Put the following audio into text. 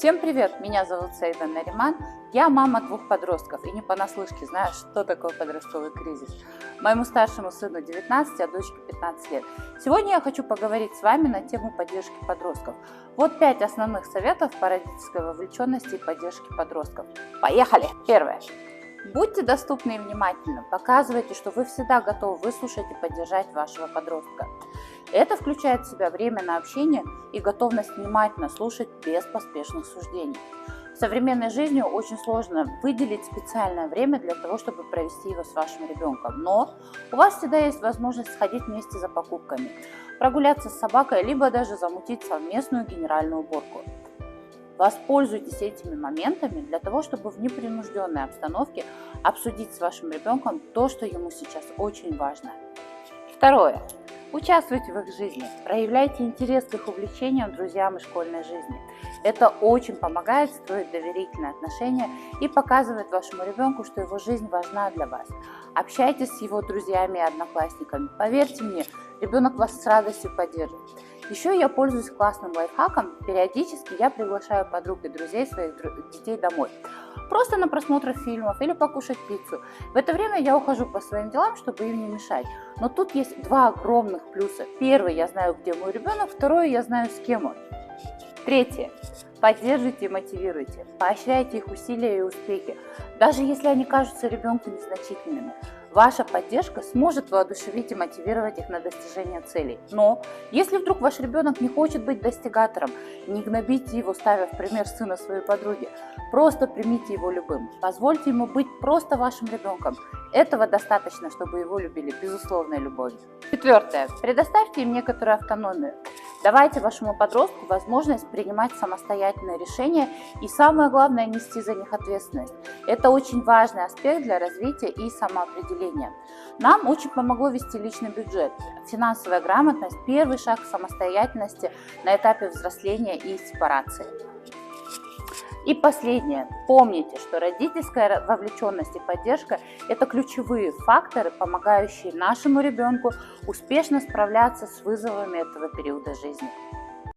Всем привет! Меня зовут Саида Нариман. Я мама двух подростков и не понаслышке знаю, что такое подростковый кризис. Моему старшему сыну 19, а дочке 15 лет. Сегодня я хочу поговорить с вами на тему поддержки подростков. Вот 5 основных советов по родительской вовлеченности и поддержке подростков. Поехали! Первое. Будьте доступны и внимательны, показывайте, что вы всегда готовы выслушать и поддержать вашего подростка. Это включает в себя время на общение и готовность внимательно слушать без поспешных суждений. В современной жизни очень сложно выделить специальное время для того, чтобы провести его с вашим ребенком, но у вас всегда есть возможность сходить вместе за покупками, прогуляться с собакой, либо даже замутить совместную генеральную уборку. Воспользуйтесь этими моментами для того, чтобы в непринужденной обстановке обсудить с вашим ребенком то, что ему сейчас очень важно. Второе. Участвуйте в их жизни, проявляйте интерес к их увлечениям, друзьям и школьной жизни. Это очень помогает строить доверительные отношения и показывает вашему ребенку, что его жизнь важна для вас. Общайтесь с его друзьями и одноклассниками. Поверьте мне, ребенок вас с радостью поддержит. Еще я пользуюсь классным лайфхаком. Периодически я приглашаю подруг и друзей своих детей домой. Просто на просмотр фильмов или покушать пиццу. В это время я ухожу по своим делам, чтобы им не мешать. Но тут есть два огромных плюса. Первый, я знаю, где мой ребенок. Второй, я знаю, с кем он. Третье. Поддерживайте и мотивируйте. Поощряйте их усилия и успехи. Даже если они кажутся ребенку незначительными. Ваша поддержка сможет воодушевить и мотивировать их на достижение целей. Но если вдруг ваш ребенок не хочет быть достигатором, не гнобите его, ставя в пример сына своей подруги. Просто примите его любым. Позвольте ему быть просто вашим ребенком. Этого достаточно, чтобы его любили безусловной любовью. Четвертое. Предоставьте им некоторую автономию. Давайте вашему подростку возможность принимать самостоятельные решения и, самое главное, нести за них ответственность. Это очень важный аспект для развития и самоопределения. Нам очень помогло вести личный бюджет. Финансовая грамотность – первый шаг к самостоятельности на этапе взросления и сепарации. И последнее. Помните, что родительская вовлеченность и поддержка – это ключевые факторы, помогающие нашему ребенку успешно справляться с вызовами этого периода жизни.